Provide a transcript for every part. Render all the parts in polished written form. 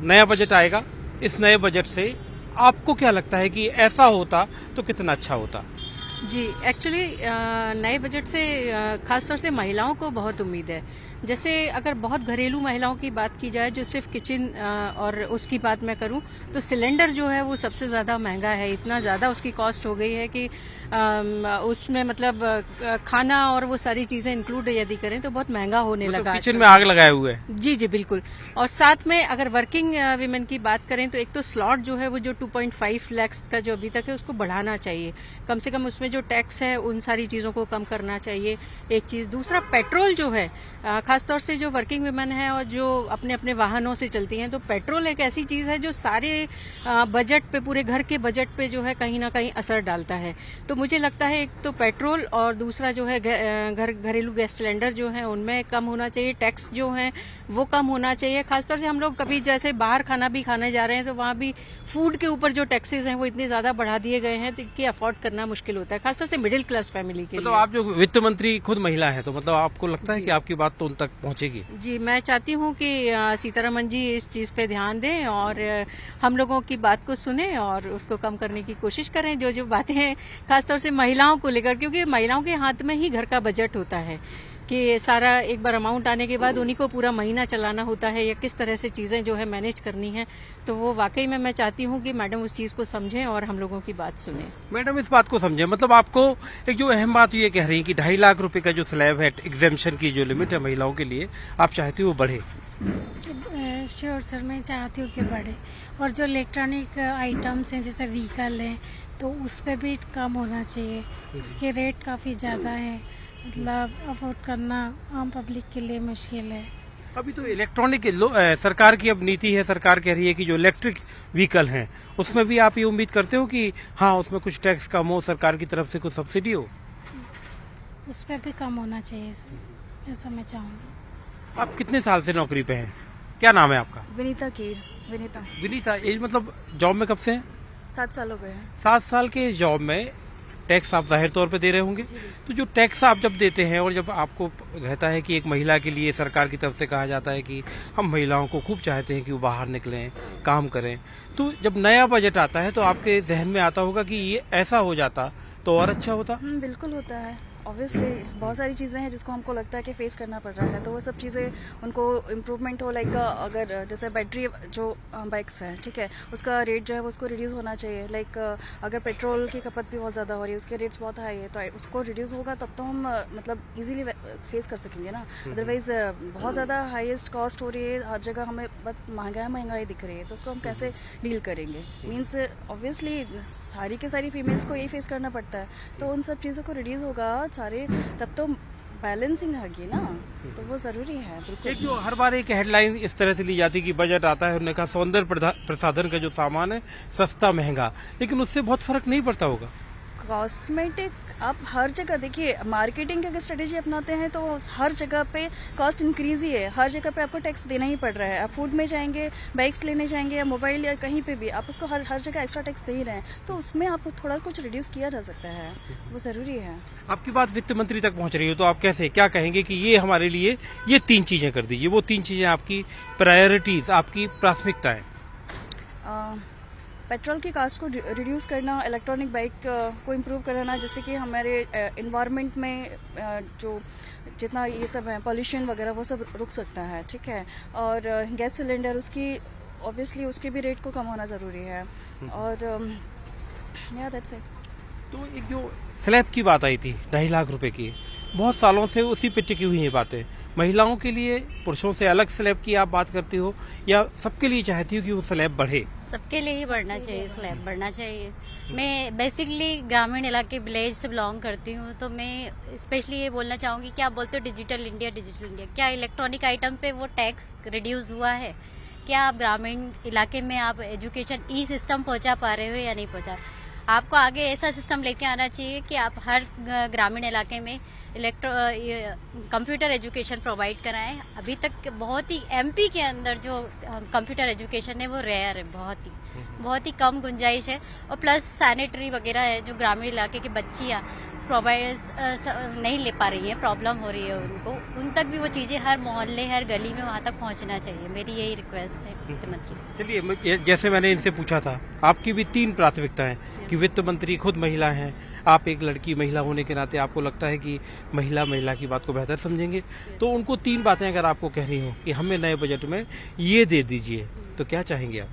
नया बजट आएगा, इस नए बजट से आपको क्या लगता है कि ऐसा होता तो कितना अच्छा होता? जी, एक्चुअली नए बजट से खासतौर से महिलाओं को बहुत उम्मीद है। जैसे अगर बहुत घरेलू महिलाओं की बात की जाए, जो सिर्फ किचन और उसकी बात मैं करूं, तो सिलेंडर जो है वो सबसे ज़्यादा महंगा है। इतना ज़्यादा उसकी कॉस्ट हो गई है कि उसमें मतलब खाना और वो सारी चीज़ें इंक्लूड यदि करें तो बहुत महंगा होने मतलब लगा किचन आजकल। में आग लगाए हुए है। जी जी बिल्कुल। और साथ में अगर वर्किंग वीमेन की बात करें तो एक तो स्लॉट जो है वो जो 2.5 लाख का जो अभी तक है उसको बढ़ाना चाहिए। कम से कम उसमें जो टैक्स है उन सारी चीज़ों को कम करना चाहिए, एक चीज़। दूसरा, पेट्रोल जो है, खासतौर से जो वर्किंग वुमेन है और जो अपने अपने वाहनों से चलती हैं, तो पेट्रोल एक ऐसी चीज़ है जो सारे बजट पे, पूरे घर के बजट पे जो है कहीं ना कहीं असर डालता है। तो मुझे लगता है एक तो पेट्रोल और दूसरा जो है घरेलू गैस सिलेंडर जो है उनमें कम होना चाहिए। टैक्स जो है वो कम होना चाहिए। खासतौर से हम लोग कभी जैसे बाहर खाना भी खाने जा रहे हैं तो वहाँ भी फूड के ऊपर जो टैक्सेस हैं वो इतने ज़्यादा बढ़ा दिए गए हैं कि अफोर्ड करना मुश्किल होता है, खासतौर से मिडिल क्लास फैमिली के मतलब लिए। आप जो वित्त मंत्री खुद महिला है, तो मतलब आपको लगता है कि आपकी बात तो उन तक पहुंचेगी? जी, मैं चाहती हूँ कि सीतारमन जी इस चीज़ पे ध्यान दें और हम लोगों की बात को सुने और उसको कम करने की कोशिश करें। जो जो बातें हैं खासतौर से महिलाओं को लेकर, क्योंकि महिलाओं के हाथ में ही घर का बजट होता है कि सारा एक बार अमाउंट आने के बाद उन्हीं को पूरा महीना चलाना होता है या किस तरह से चीज़ें जो है मैनेज करनी है। तो वो वाकई में मैं चाहती हूँ कि मैडम उस चीज़ को समझें और हम लोगों की बात सुने। मैडम इस बात को समझे, मतलब आपको एक जो अहम बात ये कह रही है कि 2.5 लाख रुपए का जो स्लैब है, एग्जेम्पशन की जो लिमिट है महिलाओं के लिए, आप चाहती हो वो बढ़े? श्योर सर, मैं चाहती हूँ कि बढ़े। और जो इलेक्ट्रॉनिक आइटम्स हैं जैसे व्हीकल हैं तो उस पर भी कम होना चाहिए। उसके रेट काफ़ी ज़्यादा है, मतलब अफोर्ड करना आम पब्लिक के लिए मुश्किल है। अभी तो इलेक्ट्रॉनिक सरकार की अब नीति है, सरकार कह रही है कि जो इलेक्ट्रिक व्हीकल हैं उसमें भी आप ये उम्मीद करते हो कि हाँ उसमें कुछ टैक्स कम हो, सरकार की तरफ से कुछ सब्सिडी हो? उस पर भी कम होना चाहिए सर, ऐसा मैं चाहूँगी। आप कितने साल से नौकरी पे हैं? क्या नाम है आपका? विनीता कीर। विनीता। विनीता, एज मतलब जॉब में कब से हैं? 7 साल हो गए हैं। 7 साल के जॉब में टैक्स आप जाहिर तौर पे दे रहे होंगे। तो जो टैक्स आप जब देते हैं और जब आपको रहता है कि एक महिला के लिए सरकार की तरफ से कहा जाता है कि हम महिलाओं को खूब चाहते हैं कि वो बाहर निकलें, काम करें, तो जब नया बजट आता है तो आपके जहन में आता होगा कि ये ऐसा हो जाता तो और अच्छा होता? बिल्कुल होता है। ऑब्वियसली बहुत सारी चीज़ें हैं जिसको हमको लगता है कि फेस करना पड़ रहा है, तो वो सब चीज़ें उनको इम्प्रूवमेंट हो। लाइक अगर जैसे बैटरी जो बाइक्स हैं, ठीक है, उसका रेट जो है वो उसको रिड्यूस होना चाहिए। लाइक अगर पेट्रोल की खपत भी बहुत ज़्यादा हो रही है, उसके रेट्स बहुत हाई है, तो उसको रिड्यूस होगा तब तो हम मतलब इजीली फेस कर सकेंगे ना। अदरवाइज बहुत ज़्यादा हाईएस्ट कॉस्ट हो रही है, हर जगह हमें बहुत महंगाई दिख रही है, तो उसको हम कैसे डील करेंगे? मीन्स ऑब्वियसली सारी के सारी फीमेल्स को यही फेस करना पड़ता है, तो उन सब चीज़ों को रिड्यूस होगा सारे, तब तो बैलेंसिंग होगी ना, तो वो जरूरी है। बिल्कुल। एक जो हर बार एक हेडलाइन इस तरह से ली जाती है कि बजट आता है, उन्होंने कहा सौंदर्य प्रसाधन का जो सामान है सस्ता महंगा, लेकिन उससे बहुत फर्क नहीं पड़ता होगा। कॉस्मेटिक आप हर जगह देखिए, मार्केटिंग की अगर स्ट्रेटेजी अपनाते हैं तो हर जगह पे कॉस्ट इंक्रीज ही है। हर जगह पे आपको टैक्स देना ही पड़ रहा है। आप फूड में जाएंगे, बाइक्स लेने जाएंगे या मोबाइल या कहीं पे भी आप उसको हर जगह एक्स्ट्रा टैक्स दे ही रहे हैं, तो उसमें आपको थोड़ा कुछ रिड्यूस किया जा सकता है, वो ज़रूरी है। आपकी बात वित्त मंत्री तक पहुंच रही हो तो आप कैसे क्या कहेंगे कि ये हमारे लिए ये 3 चीजें कर दीजिए, वो 3 चीजें आपकी प्रायोरिटीज, आपकी प्राथमिकताएं? पेट्रोल की कास्ट को रिड्यूस करना, इलेक्ट्रॉनिक बाइक को इम्प्रूव कराना, जैसे कि हमारे इन्वायरमेंट में जो जितना ये सब है पॉल्यूशन वगैरह वो सब रुक सकता है, ठीक है। और गैस सिलेंडर उसकी ऑब्वियसली उसके भी रेट को कम होना ज़रूरी है। और या दैट्स इट। तो एक जो स्लैब की बात आई थी 2.5 लाख रुपए की, बहुत सालों से उसी पे टिकी हुई है बातें। महिलाओं के लिए पुरुषों से अलग स्लैब की आप बात करती हो या सबके लिए चाहती हो कि वो स्लैब बढ़े? सबके लिए ही बढ़ना चाहिए, स्लैब बढ़ना चाहिए। मैं बेसिकली ग्रामीण इलाके विलेज से बिलोंग करती हूँ, तो मैं स्पेशली ये बोलना चाहूँगी कि आप बोलते हो डिजिटल इंडिया, क्या इलेक्ट्रॉनिक आइटम पे वो टैक्स रिड्यूस हुआ है? क्या आप ग्रामीण इलाके में आप एजुकेशन ई सिस्टम पहुँचा पा रहे हो या नहीं पहुँचा? आपको आगे ऐसा सिस्टम लेके आना चाहिए कि आप हर ग्रामीण इलाके में कंप्यूटर एजुकेशन प्रोवाइड कराएं। अभी तक बहुत ही एमपी के अंदर जो कंप्यूटर एजुकेशन है वो रेयर है, बहुत ही कम गुंजाइश है। और प्लस सैनिटरी वगैरह है जो ग्रामीण इलाके की बच्चियाँ प्रोवाइड नहीं ले पा रही है, प्रॉब्लम हो रही है उनको, उन तक भी वो चीज़ें हर मोहल्ले हर गली में वहाँ तक पहुँचना चाहिए। मेरी यही रिक्वेस्ट है वित्त मंत्री से। चलिए, जैसे मैंने इनसे पूछा था, आपकी भी 3 प्राथमिकताएं कि वित्त मंत्री खुद महिला हैं, आप एक लड़की महिला होने के नाते आपको लगता है कि महिला की बात को बेहतर समझेंगे, तो उनको 3 बातें अगर आपको कहनी हो कि हमें नए बजट में ये दे दीजिए, तो क्या चाहेंगे आप?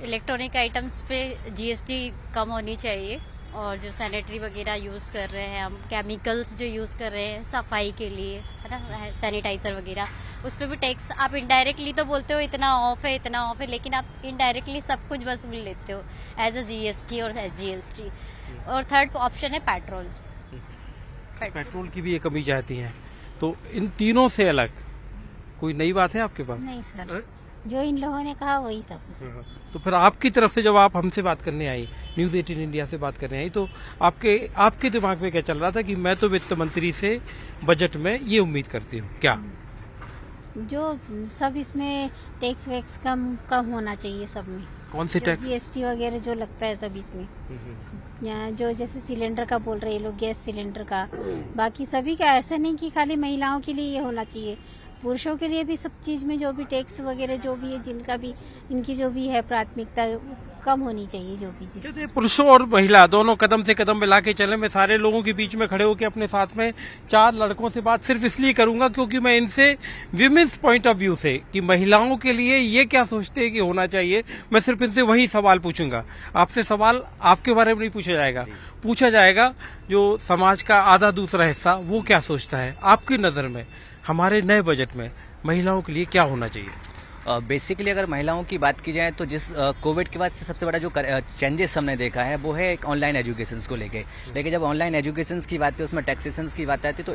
इलेक्ट्रॉनिक आइटम्स पे जीएसटी कम होनी चाहिए, और जो सैनिटरी वगैरह यूज़ कर रहे हैं हम, केमिकल्स जो यूज़ कर रहे हैं सफाई के लिए, है ना, सैनिटाइजर वगैरह, उस पर भी टैक्स आप इनडायरेक्टली तो बोलते हो इतना ऑफ है, लेकिन आप इनडायरेक्टली सब कुछ वसूल लेते हो एज अ जीएसटी और एसजीएसटी। और थर्ड ऑप्शन है पेट्रोल। पेट्रोल की भी ये कमी चाहती हैं, तो इन तीनों से अलग कोई नई बात है आपके पास? नहीं सर, जो इन लोगों ने कहा वही सब। तो फिर आपकी तरफ से जब आप हमसे बात करने आई, न्यूज 18 इंडिया से बात करने आई, तो आपके दिमाग में क्या चल रहा था कि मैं तो वित्त मंत्री से बजट में ये उम्मीद करती हूँ? क्या जो सब इसमें टैक्स वैक्स कम होना चाहिए सब में। कौन सी टैक्स? जीएसटी वगैरह जो लगता है सब इसमें, जो जैसे सिलेंडर का बोल रहे हैं लोग, गैस सिलेंडर का, बाकी सभी का। ऐसा नहीं कि खाली महिलाओं के लिए ये होना चाहिए, पुरुषों के लिए भी सब चीज में जो भी टैक्स वगैरह जो भी है, जिनका भी इनकी जो भी है प्राथमिकता कम होनी चाहिए, जो भी चीज। जैसे पुरुषों और महिला दोनों कदम से कदम मिला के चले। मैं सारे लोगों के बीच में खड़े होकर अपने साथ में 4 लड़कों से बात सिर्फ इसलिए करूंगा क्योंकि मैं इनसे विमेन्स पॉइंट ऑफ व्यू से कि महिलाओं के लिए ये क्या सोचते हैं कि होना चाहिए, मैं सिर्फ इनसे वही सवाल पूछूंगा। आपसे सवाल आपके बारे में नहीं पूछा जाएगा जो समाज का आधा दूसरा हिस्सा वो क्या सोचता है। आपकी नजर में हमारे नए बजट में महिलाओं के लिए क्या होना चाहिए? बेसिकली अगर महिलाओं की बात की जाए तो जिस कोविड के बाद से सबसे बड़ा जो चेंजेस हमने देखा है वो है एक ऑनलाइन एजुकेशन को लेके। लेकिन जब ऑनलाइन एजुकेशन की बात है उसमें टैक्सेशन की बात आती है तो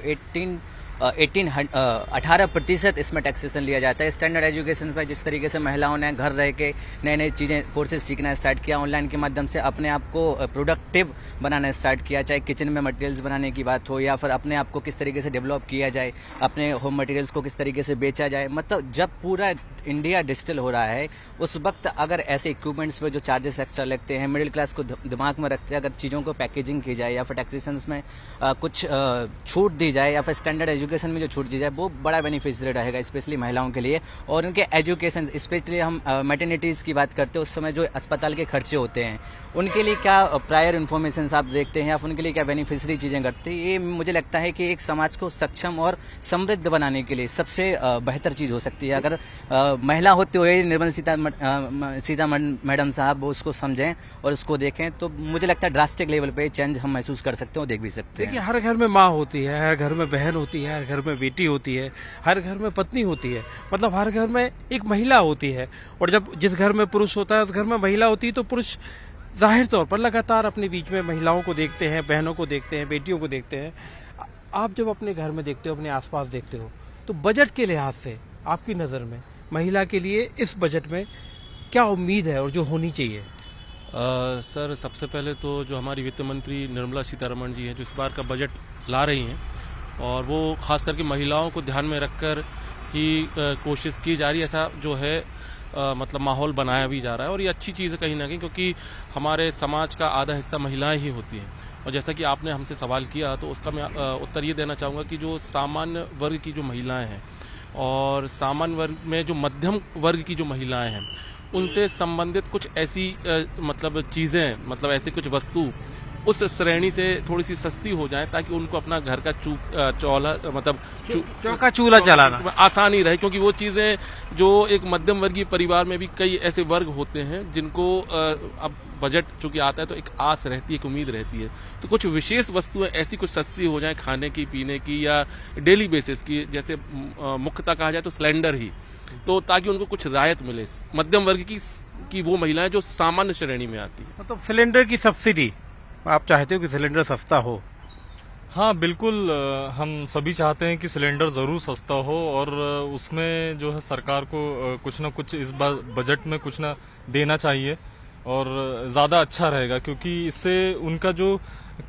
18% इसमें टैक्सेशन लिया जाता है। स्टैंडर्ड एजुकेशन पर जिस तरीके से महिलाओं ने घर रह के नए नई चीज़ें कोर्सेज सीखना स्टार्ट किया, ऑनलाइन के माध्यम से अपने आप को प्रोडक्टिव बनाना स्टार्ट किया, चाहे किचन में मटेरियल्स बनाने की बात हो या फिर अपने आप को किस तरीके से डेवलप किया जाए, अपने होम मटेरियल्स को किस तरीके से बेचा जाए। मतलब जब पूरा इंडिया डिजिटल हो रहा है उस वक्त अगर ऐसे इक्विपमेंट्स पे जो चार्जेस एक्स्ट्रा लगते हैं, मिडिल क्लास को दिमाग में रखते हैं, अगर चीज़ों को पैकेजिंग की जाए या फिर टैक्सेशन में कुछ छूट दी जाए या फिर स्टैंडर्ड एजुकेशन में जो छूट दी जाए, वो बड़ा बेनिफिशियरी रहेगा स्पेशली महिलाओं के लिए। और उनके एजुकेशन स्पेशली हम मैटरनिटीज़ की बात करते हैं, उस समय जो अस्पताल के खर्चे होते हैं उनके लिए क्या प्रायर इन्फॉर्मेशन आप देखते हैं या फिर उनके लिए क्या बेनिफिशियरी चीज़ें करते हैं। ये मुझे लगता है कि एक समाज को सक्षम और समृद्ध बनाने के लिए सबसे बेहतर चीज़ हो सकती है। अगर महिला होते हुए निर्मला सीतारमण मैडम साहब वो उसको समझें और उसको देखें तो मुझे लगता है ड्रास्टिक लेवल पे चेंज हम महसूस कर सकते हैं और देख भी सकते हैं। देखिए, हर घर में माँ होती है, हर घर में बहन होती है, हर घर में बेटी होती है, हर घर में पत्नी होती है, मतलब हर घर में एक महिला होती है। और जब जिस घर में पुरुष होता है उस घर में महिला होती है, तो पुरुष जाहिर तौर पर लगातार अपने बीच में महिलाओं को देखते हैं, बहनों को देखते हैं, बेटियों को देखते हैं। आप जब अपने घर में देखते हो, अपने आसपास देखते हो, तो बजट के लिहाज से आपकी नज़र में महिला के लिए इस बजट में क्या उम्मीद है और जो होनी चाहिए? सर, सबसे पहले तो जो हमारी वित्त मंत्री निर्मला सीतारमण जी हैं जो इस बार का बजट ला रही हैं और वो खास करके महिलाओं को ध्यान में रखकर ही कोशिश की जा रही है, ऐसा जो है मतलब माहौल बनाया भी जा रहा है। और ये अच्छी चीज़ है कहीं ना कहीं, क्योंकि हमारे समाज का आधा हिस्सा महिलाएं ही होती हैं। और जैसा कि आपने हमसे सवाल किया तो उसका मैं उत्तर ये देना चाहूँगा कि जो सामान्य वर्ग की जो महिलाएं हैं और सामान्य वर्ग में जो मध्यम वर्ग की जो महिलाएं हैं उनसे संबंधित कुछ ऐसी मतलब चीज़ें, मतलब ऐसी कुछ वस्तु उस श्रेणी से थोड़ी सी सस्ती हो जाए ताकि उनको अपना घर का चौका चूल्हा चलाना आसानी रहे। क्योंकि वो चीज़ें जो एक मध्यम वर्गीय परिवार में भी कई ऐसे वर्ग होते हैं जिनको अब बजट चूंकि आता है तो एक आस रहती है, एक उम्मीद रहती है, तो कुछ विशेष वस्तुएं ऐसी कुछ सस्ती हो जाए खाने की, पीने की या डेली बेसिस की, जैसे मुख्यतः कहा जाए तो सिलेंडर ही, तो ताकि उनको कुछ राहत मिले मध्यम वर्ग की वो महिलाएं जो सामान्य श्रेणी में आती है। मतलब सिलेंडर की सब्सिडी आप चाहते हो कि सिलेंडर सस्ता हो? हाँ बिल्कुल, हम सभी चाहते हैं कि सिलेंडर जरूर सस्ता हो और उसमें जो है सरकार को कुछ ना कुछ इस बार बजट में कुछ ना देना चाहिए और ज़्यादा अच्छा रहेगा, क्योंकि इससे उनका जो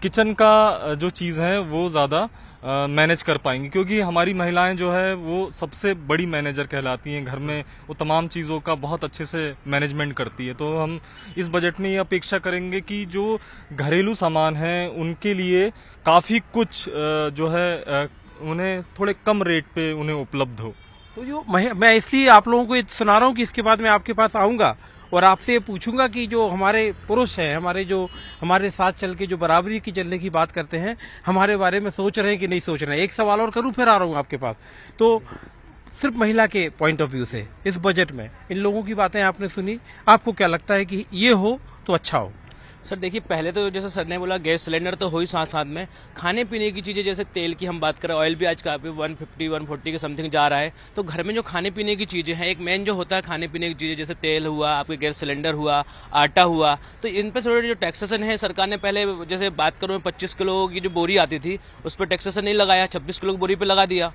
किचन का जो चीज़ है वो ज़्यादा मैनेज कर पाएंगी, क्योंकि हमारी महिलाएं जो है वो सबसे बड़ी मैनेजर कहलाती हैं घर में, वो तमाम चीज़ों का बहुत अच्छे से मैनेजमेंट करती है। तो हम इस बजट में ये अपेक्षा करेंगे कि जो घरेलू सामान हैं उनके लिए काफ़ी कुछ जो है उन्हें थोड़े कम रेट पे उन्हें उपलब्ध हो। तो जो मैं इसलिए आप लोगों को ये सुना रहा हूँ कि इसके बाद मैं आपके पास आऊंगा और आपसे ये पूछूंगा कि जो हमारे पुरुष हैं, हमारे साथ चल के जो बराबरी की चलने की बात करते हैं, हमारे बारे में सोच रहे हैं कि नहीं सोच रहे हैं। एक सवाल और करूं फिर आ रहा हूं आपके पास। तो सिर्फ महिला के पॉइंट ऑफ व्यू से इस बजट में इन लोगों की बातें आपने सुनी, आपको क्या लगता है कि ये हो तो अच्छा हो? सर देखिए, पहले तो जैसे सर ने बोला गैस सिलेंडर तो हो ही, साथ साथ में खाने पीने की चीज़ें जैसे तेल की हम बात करें, ऑयल भी आज काफ़ी 150-140 के समथिंग जा रहा है। तो घर में जो खाने पीने की चीज़ें हैं, एक मेन जो होता है खाने पीने की चीज़ें, जैसे तेल हुआ, आपके गैस सिलेंडर हुआ, आटा हुआ, तो इन पर थोड़े जो टैक्सेशन है सरकार ने, पहले जैसे बात करूँ 25 किलो की जो बोरी आती थी उस पर टैक्सेशन नहीं लगाया, 26 किलो की बोरी पर लगा दिया।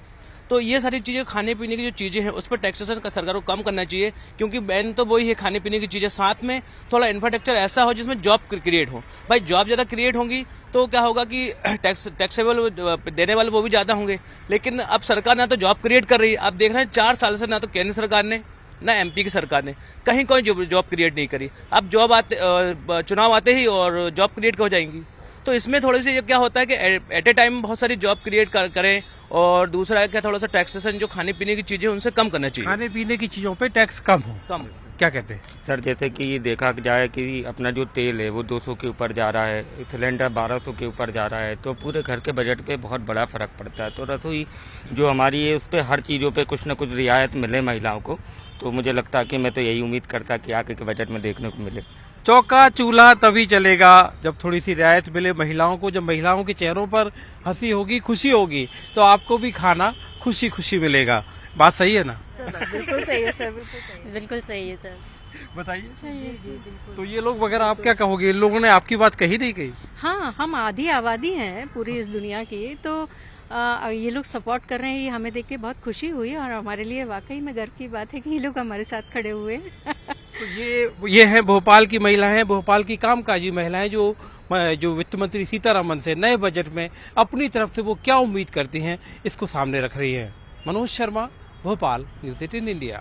तो ये सारी चीज़ें खाने पीने की जो चीज़ें हैं उस पर टैक्सेशन का सरकार को कम करना चाहिए, क्योंकि बैन तो वही है खाने पीने की चीज़ें, साथ में थोड़ा इंफ्रास्ट्रक्चर ऐसा हो जिसमें जॉब क्रिएट हो। भाई जॉब ज़्यादा क्रिएट होंगी तो क्या होगा कि टैक्सेबल देने वाले वो भी ज़्यादा होंगे। लेकिन अब सरकार ना तो जॉब क्रिएट कर रही है, आप देख रहे हैं 4 साल से ना तो केंद्र सरकार ने ना एमपी की सरकार ने कहीं कोई जॉब क्रिएट नहीं करी। अब चुनाव आते ही और जॉब क्रिएट हो जाएंगी। तो इसमें थोड़ी सी क्या होता है कि एट ए टाइम बहुत सारी जॉब क्रिएट करें, और दूसरा क्या थोड़ा सा टैक्सेशन जो खाने पीने की चीजें उनसे कम करना चाहिए। खाने पीने की चीजों पे टैक्स कम हो। क्या कहते हैं सर? जैसे कि देखा जाए कि अपना जो तेल है वो 200 के ऊपर जा रहा है, सिलेंडर 1200 के ऊपर जा रहा है, तो पूरे घर के बजट पे बहुत बड़ा फर्क पड़ता है। तो रसोई जो हमारी है उस पर हर चीज़ों पे कुछ न कुछ रियायत मिले महिलाओं को, तो मुझे लगता है कि मैं तो यही उम्मीद करता कि आगे के बजट में देखने को मिले। चौका चूल्हा तभी चलेगा जब थोड़ी सी रियायत मिले महिलाओं को। जब महिलाओं के चेहरों पर हंसी होगी, खुशी होगी, तो आपको भी खाना खुशी खुशी मिलेगा। बात सही है ना? सर बिल्कुल सही है सर, बिल्कुल सही है। बिल्कुल सही है सर। बताइए। सही है। तो ये लोग वगैरह आप क्या कहोगे? इन लोगों ने आपकी बात कही नहीं कही? हाँ, हम आधी आबादी हैं पूरी इस दुनिया की, तो ये लोग सपोर्ट कर रहे हैं, ये हमें देख के बहुत खुशी हुई और हमारे लिए वाकई में गर्व की बात है कि ये लोग हमारे साथ खड़े हुए हैं। तो ये है भोपाल की महिलाएं, भोपाल की कामकाजी महिलाएं जो वित्त मंत्री सीतारमन से नए बजट में अपनी तरफ से वो क्या उम्मीद करती हैं इसको सामने रख रही हैं। Manoj Sharma, Bhopal, news 18 India.